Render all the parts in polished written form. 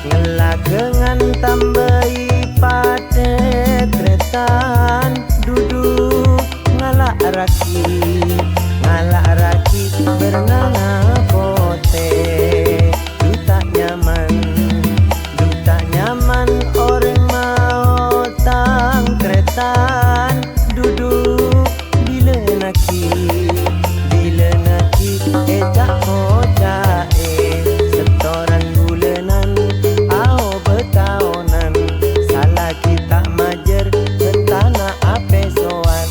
Ngelakengan tambahi pada tretan duduk ngalak raki bernana pote duta nyaman orang mau tang tretan duduk bila naki ejak kota setoran bulanan au betahunan salah kita majer betana ape soan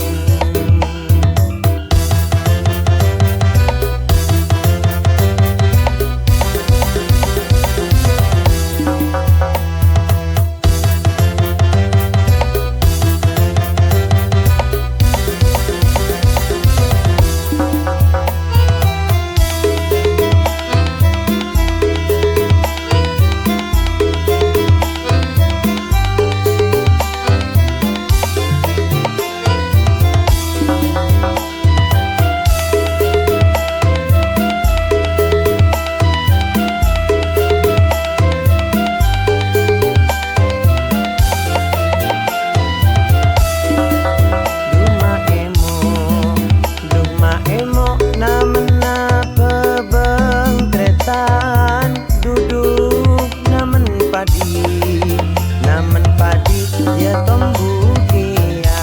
ya tombu kia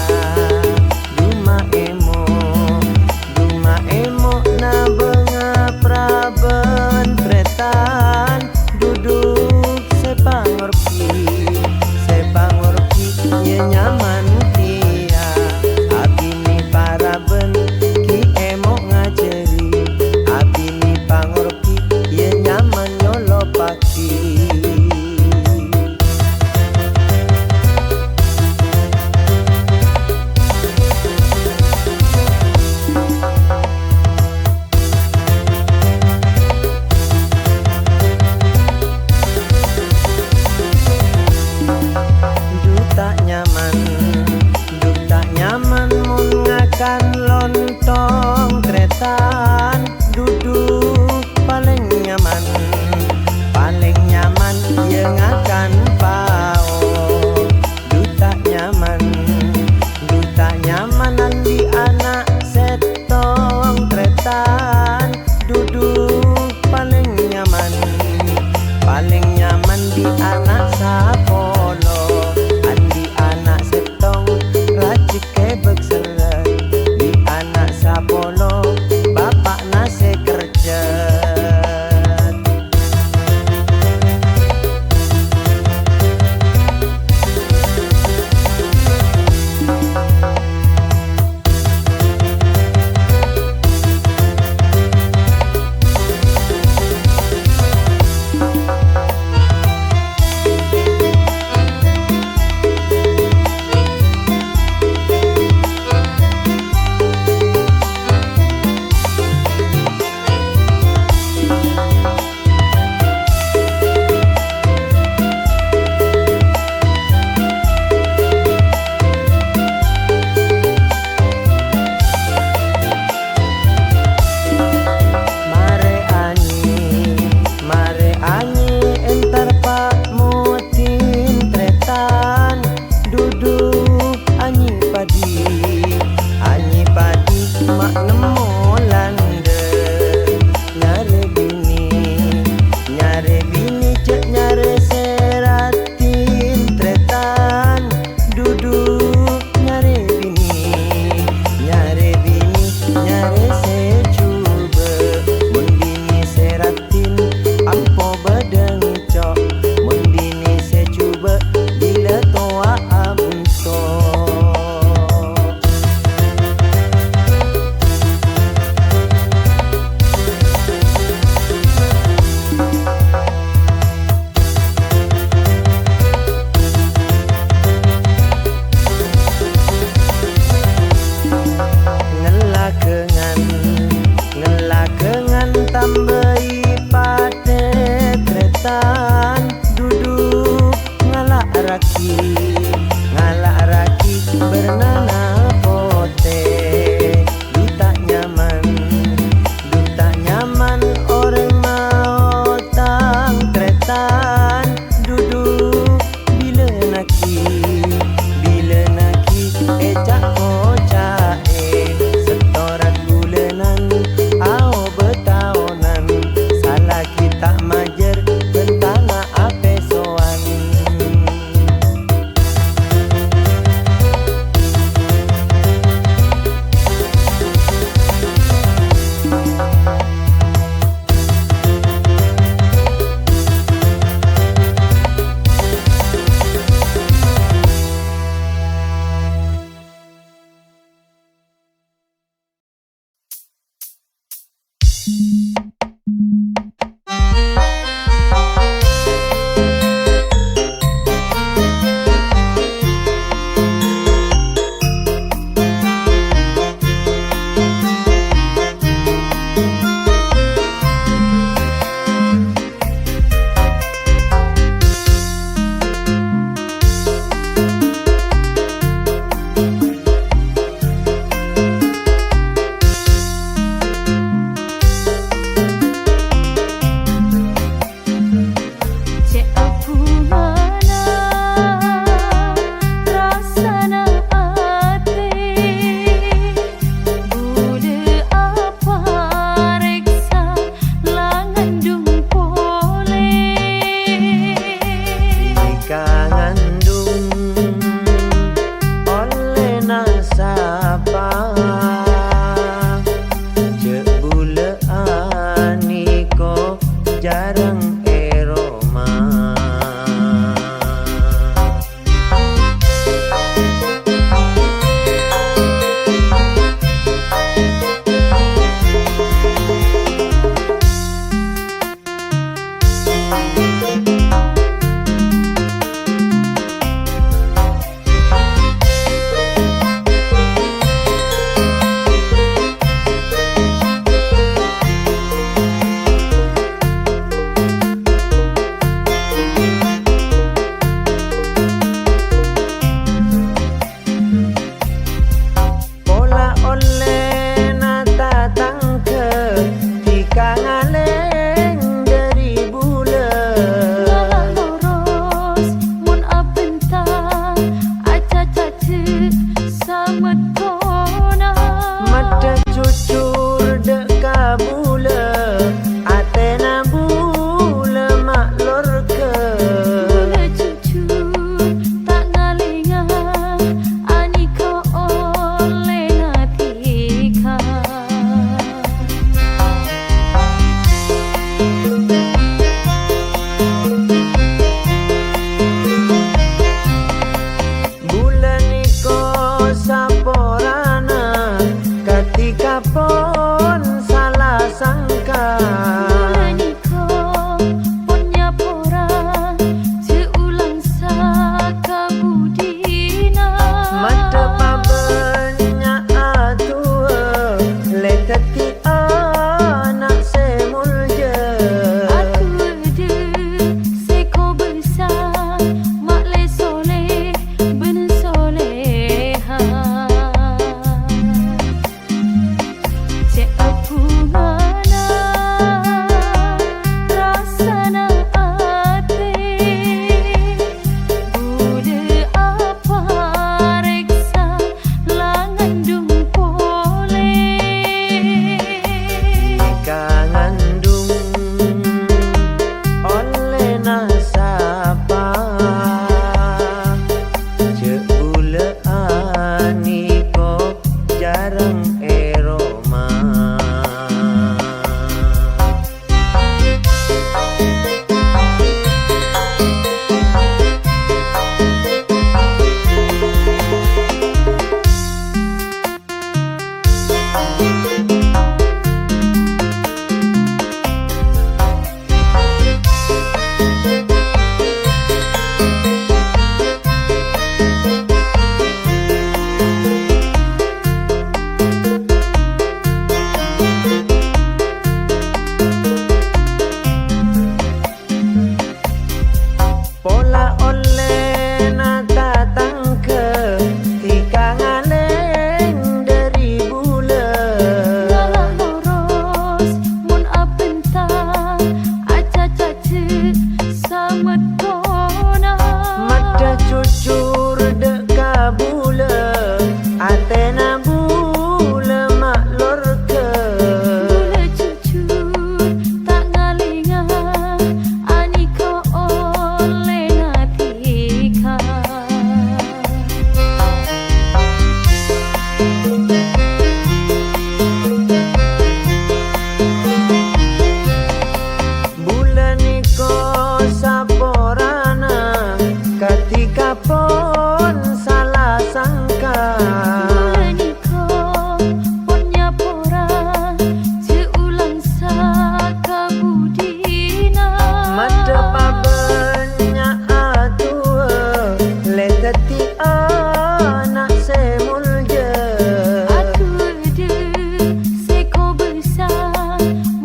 duma emo na benga praben tretan duduk sepangorpi ya nyaman kia abini paraben ki emo ngajeri abini pangorpi ya nyaman nyolo paki Duta nyaman mun ngakan lontong tretan duduk paling nyaman ye ngakan pao duta nyamanan di anak setong tretan duduk paling nyaman di anak sapolo di anak sapolo bapak nase kerja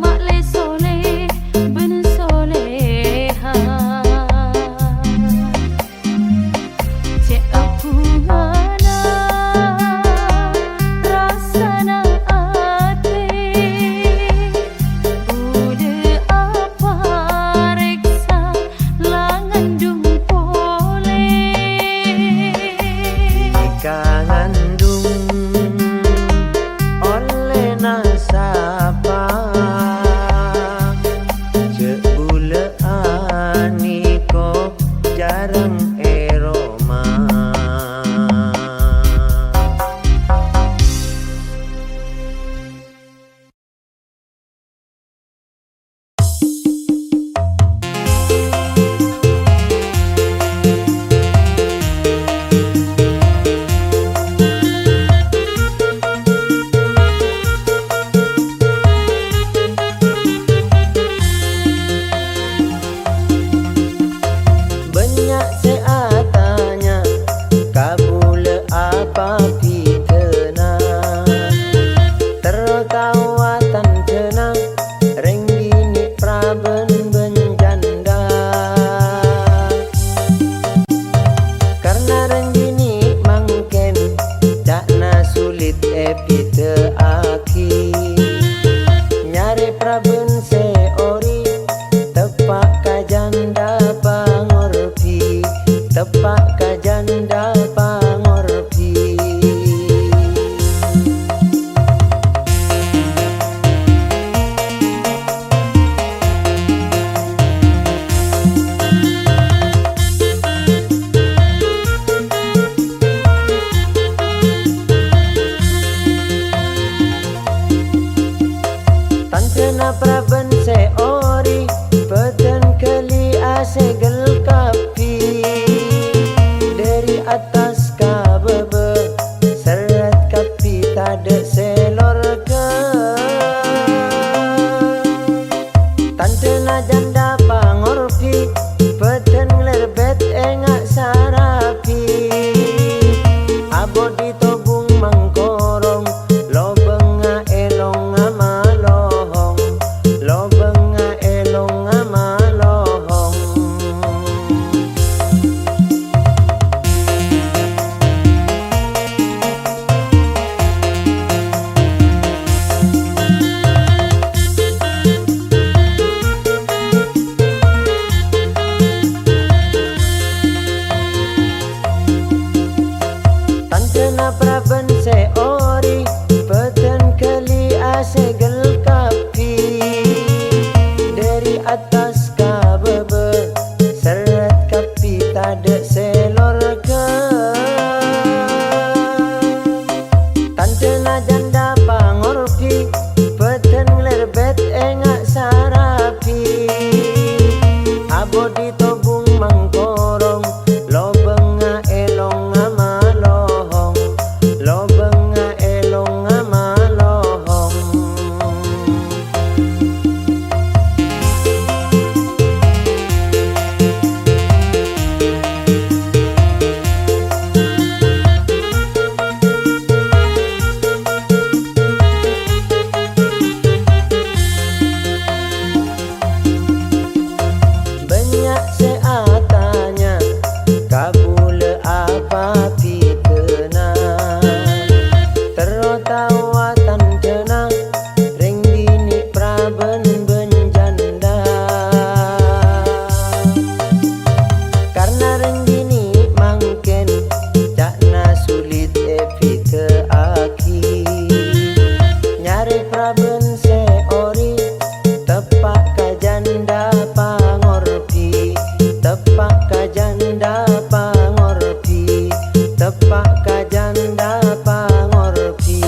Mak le soleh, ben soleha. segel kapi dari atas kabebe seret kapi tade selor ke tante na janda pangorpi peten lerbet engak sarapi abo ditobung mangkorong lo benga elong ama lohong lo benga elong ama lohong tante na praben seori peten kali segel kapi dari atas kabebe seret kapi tade selor ke tante na janda pangorpi peten lerbet engak sarapi abo ditobung mangkorong lo benga elong ama lohong lo benga elong ama lohong banyak seatanya kabule apa pikena terotawatan jena ring dini praben benjanda karena ring dini mangken cakna sulit epi ke aki nyari praben seori tepak ka janda pangorpi tepak ka janda pangorpi tepak ka janda pangorpi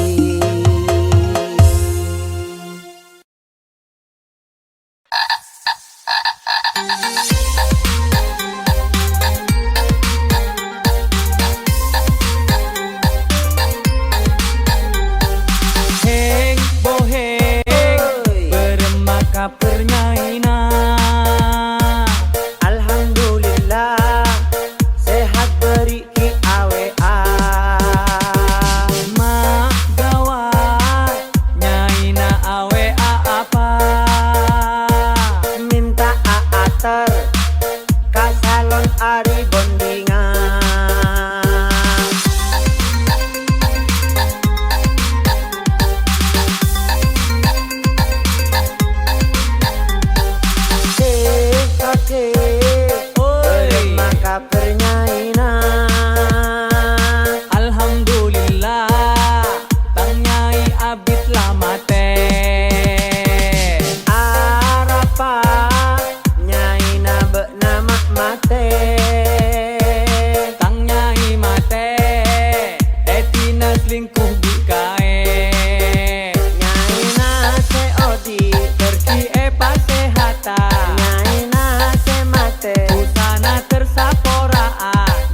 Heng boheng bermaka pernyaina alhamdulillah sehat beri ki awe mak gawat nyaina awe apa minta aater ka salon ari bondingan Oke, maka pernyaina alhamdulillah tang nyai abit lama teh arapa nyaina be nama mate tang nyai mate etina selingkuh bikae nyaina seodi pergi epa sehatan nyaina se mate usana tersapora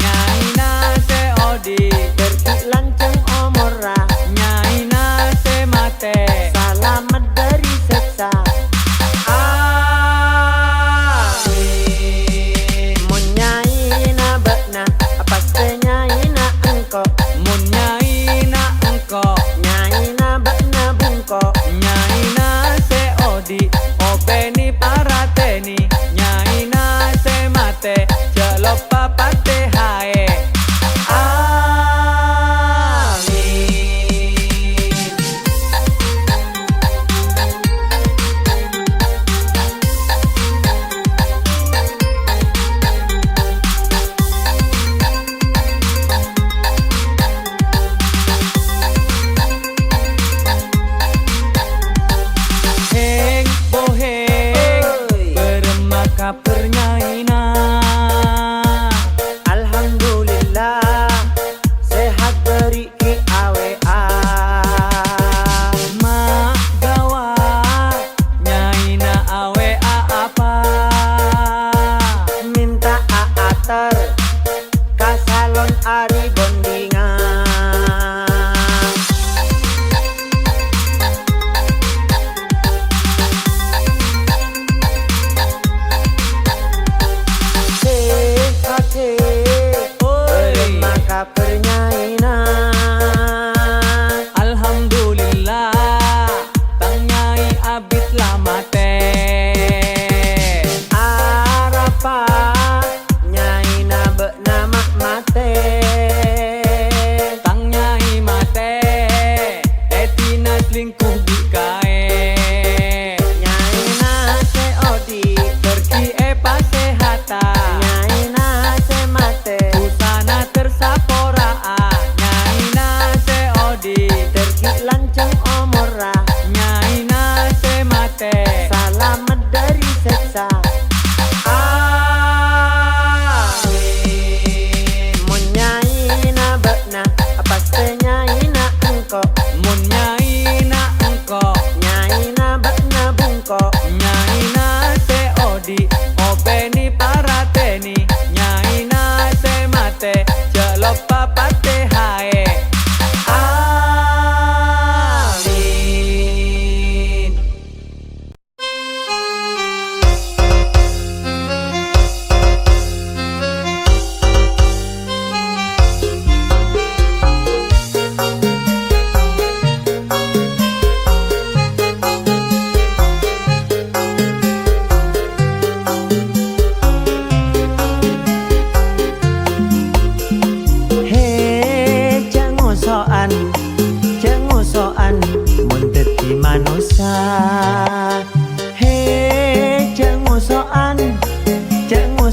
nyaina seodi pergi lanceng omora nyaina se mate selamat dari seksa amin mun nyaina bekna apa se nyaina engkau mun nyaina engko nyaina bekna bungko nyaina seodi openi parateni nyaina se mate jelop papate hae amin heng boheng bermaka pernyaina alhamdulillah sehat beri ki awe mak gawat nyaina awe apa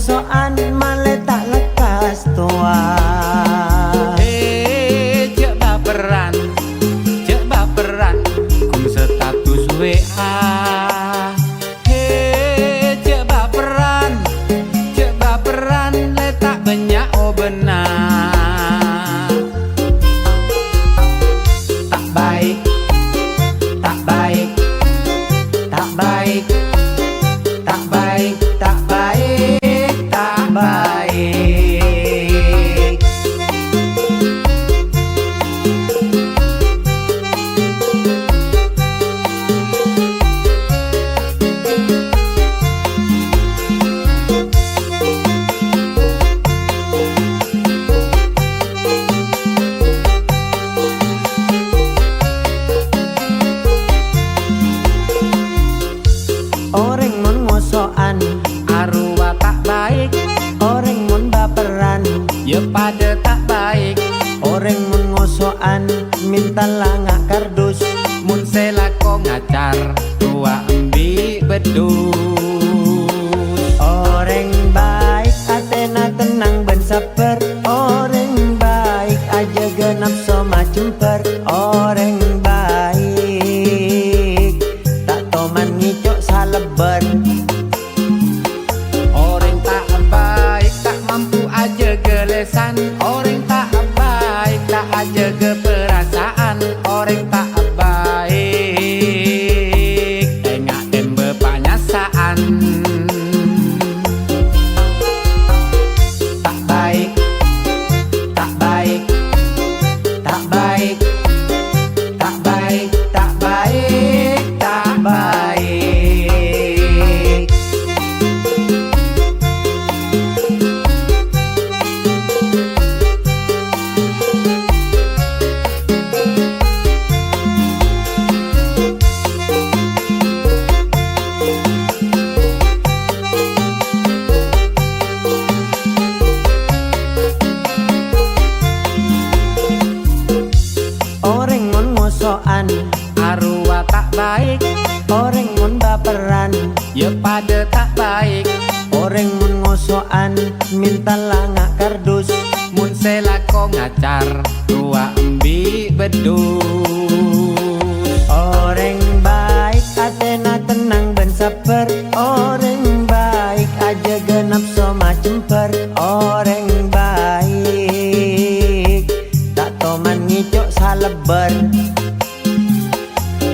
ngosokan malah tak lekas tua. Cek baperan, kum status WA. Cek baperan, letak banyak oh benar. Tak baik, tak baik, tak baik, tak baik, tak baik, tak baik. Orang mun ngosokan Arwah tak baik, orang mun baperan, ya pada tak baik. orang mun ngosokan minta langak kardus. Mun selako ngacar, tua embi bedus. Orang baik atena tenang ben saper, orang baik aja genap soma cemper. Orang baik tak toman ngicok saleber. Orang tak baik, tak mampu aja gelesan. Orang tak baik, tak aja ke perasaan. Orang tak baik, tengah tembe panyasaan. Tak baik, tak baik, tak baik, tak baik, tak baik, tak baik. Orang mun ngosokan Arwah tak baik, orang mun baperan, ya pada tak baik. orang mun ngosokan minta langak kardus. Mun selako ngacar, tua embi bedus. Orang baik atena tenang ben saper, orang baik aja genap soma cemper. Orang baik tak toman ngicok saleber.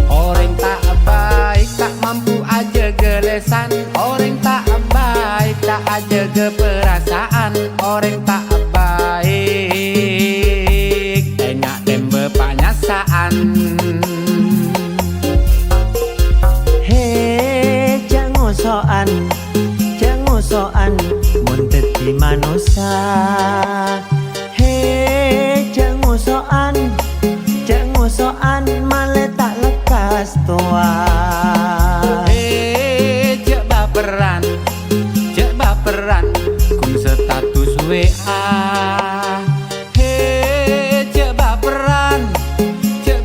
Orang tak baik, tak mampu aja gelesan. Orang tak baik, tak aja ke perasaan. Orang tak baik, tengah tembe panyasaan. Hei jangan ngosokan mun dadi manusia. Hei jangan ngosokan malah tak lekas tua. Cek baperan, kum status WA. Cek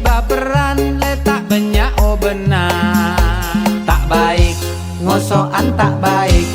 baperan, letak banyak oh benar. Tak baik, ngosokan tak baik,